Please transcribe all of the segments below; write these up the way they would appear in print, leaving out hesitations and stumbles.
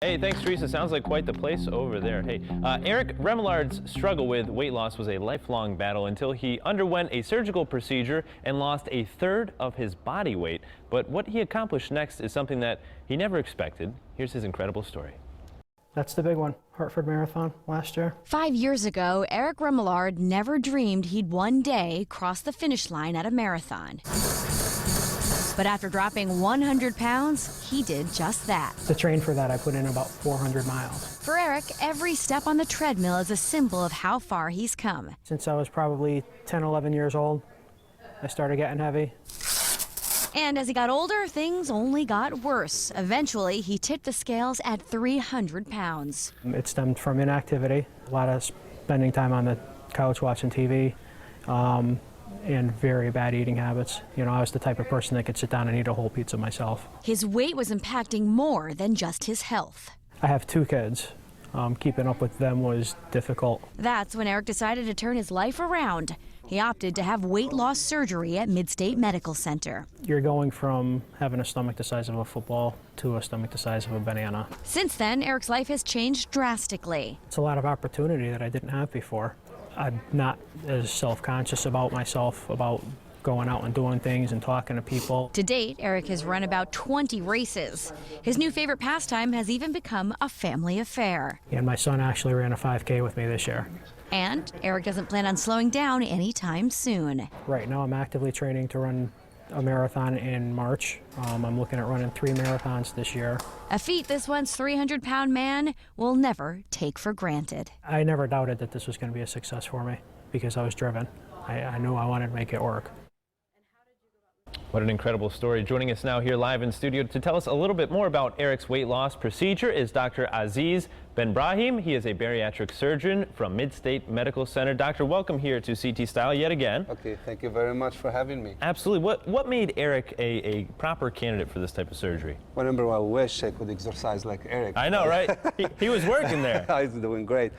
Hey, thanks, Teresa. Sounds like quite the place over there. Hey, Eric Remillard's struggle with weight loss was a lifelong battle until he underwent a surgical procedure and lost a third of his body weight. But what he accomplished next is something that he never expected. Here's his incredible story. That's the big one, Hartford Marathon last year. 5 years ago, Eric Remillard never dreamed he'd one day cross the finish line at a marathon. But after dropping 100 pounds, he did just that. To train for that, I put in about 400 miles. For Eric, every step on the treadmill is a symbol of how far he's come. Since I was probably 10, 11 years old, I started getting heavy. And as he got older, things only got worse. Eventually, he tipped the scales at 300 pounds. It stemmed from inactivity, a lot of spending time on the couch watching TV, and very bad eating habits. You know, I was the type of person that could sit down and eat a whole pizza myself. His weight was impacting more than just his health. I have 2 kids. Keeping up with them was difficult. That's when Eric decided to turn his life around. He opted to have weight loss surgery at MidState Medical Center. You're going from having a stomach the size of a football to a stomach the size of a banana. Since then, Eric's life has changed drastically. It's a lot of opportunity that I didn't have before. I'm not as self-conscious about myself, about going out and doing things and talking to people. To date, Eric has run about 20 races. His new favorite pastime has even become a family affair. And my son actually ran a 5K with me this year. And Eric doesn't plan on slowing down anytime soon. Right now I'm actively training to run a marathon in March. I'm looking at running 3 marathons this year. A feat this once 300-pound man will never take for granted. I never doubted that this was going to be a success for me because I was driven. I knew I wanted to make it work. What an incredible story. Joining us now here live in studio to tell us a little bit more about Eric's weight loss procedure is Dr. Aziz Benbrahim. He is a bariatric surgeon from MidState Medical Center. Doctor, welcome here to CT Style yet again. Okay, thank you very much for having me. Absolutely. What made Eric a proper candidate for this type of surgery? Well, number one, I wish I could exercise like Eric. I know, right? he was working there. He's doing great.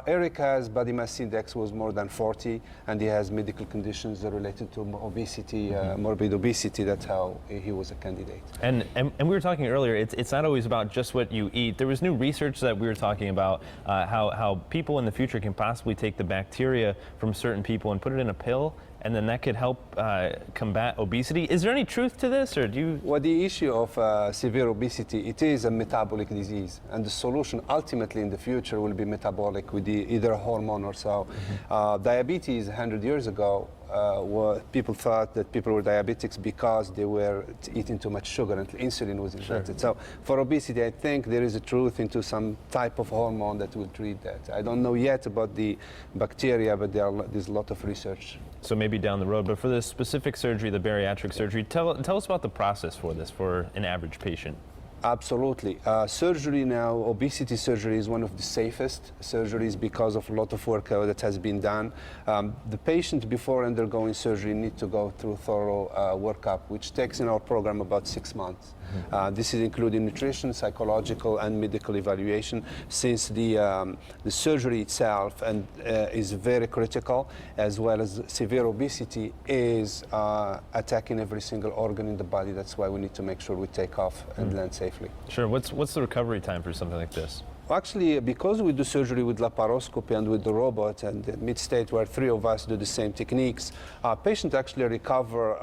Eric has body mass index was more than 40, and he has medical conditions related to obesity, morbid obesity. That's how he was a candidate. And we were talking earlier, it's not always about just what you eat. There was new research that we were talking about how people in the future can possibly take the bacteria from certain people and put it in a pill, and then that could help combat obesity. Is there any truth to this, or do you? Well, the issue of severe obesity, it is a metabolic disease, and the solution ultimately in the future will be metabolic with either a hormone or so. Diabetes 100 years ago, people thought that people were diabetics because they were eating too much sugar and insulin was invented. Sure. So for obesity, I think there is a truth into some type of hormone that will treat that. I don't know yet about the bacteria, but there's a lot of research. So maybe down the road, but for this specific surgery, the bariatric surgery, tell us about the process for this for an average patient. Absolutely. Surgery now, obesity surgery is one of the safest surgeries because of a lot of work that has been done. The patient before undergoing surgery need to go through thorough workup, which takes in our program about 6 months. This is including nutrition, psychological, and medical evaluation, since the surgery itself is very critical, as well as severe obesity is attacking every single organ in the body. That's why we need to make sure we take off and land safely. Sure. What's the recovery time for something like this? Actually, because we do surgery with laparoscopy and with the robot, and at MidState, where 3 of us do the same techniques, patients actually recover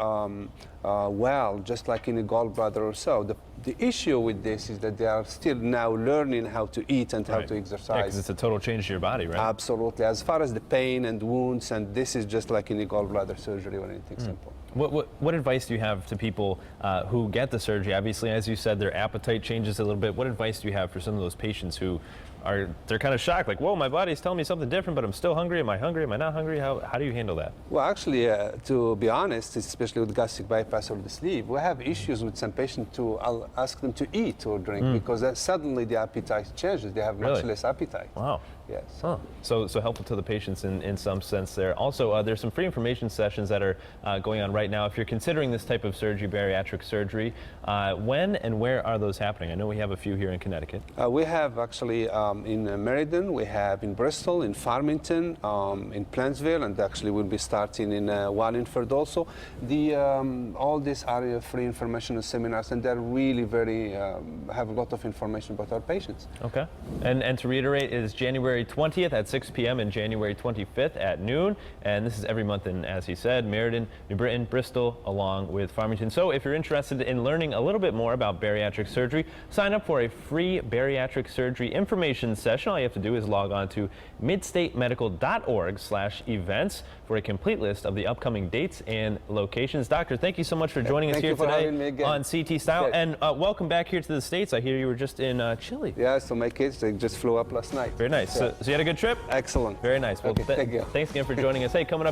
well, just like in a gallbladder or so. The issue with this is that they are still now learning how to eat and how to exercise. Yeah, because it's a total change to your body, right? Absolutely. As far as the pain and wounds, and this is just like in a gallbladder surgery or anything simple. What advice do you have to people who get the surgery? Obviously, as you said, their appetite changes a little bit. What advice do you have for some of those patients who they're kind of shocked, like, whoa, my body's telling me something different, but I'm still hungry. Am I hungry? Am I not hungry? How do you handle that? Well, actually, to be honest, especially with gastric bypass or the sleeve, we have issues with some patients I'll ask them to eat or drink because then suddenly the appetite changes. They have much less appetite. Wow. Yes. Huh. So helpful to the patients in some sense there. Also, there's some free information sessions that are going on right now. If you're considering this type of surgery, bariatric surgery, when and where are those happening? I know we have a few here in Connecticut. We have actually in Meriden, we have in Bristol, in Farmington, in Plantsville, and actually we'll be starting in Wallingford also. All these are free informational seminars, and they're really very, have a lot of information about our patients. Okay. And to reiterate, it is January 20th at 6 p.m. and January 25th at noon. And this is every month in, as he said, Meriden, New Britain, Bristol, along with Farmington. So if you're interested in learning a little bit more about bariatric surgery, sign up for a free bariatric surgery information session. All you have to do is log on to midstatemedical.org/events for a complete list of the upcoming dates and locations. Doctor, thank you so much for joining us here today on CT Style. And welcome back here to the States. I hear you were just in Chile. Yeah, so my kids, they just flew up last night. Very nice. So you had a good trip? Excellent. Very nice. Well, okay, thank you. Thanks again for joining us. Hey, coming up.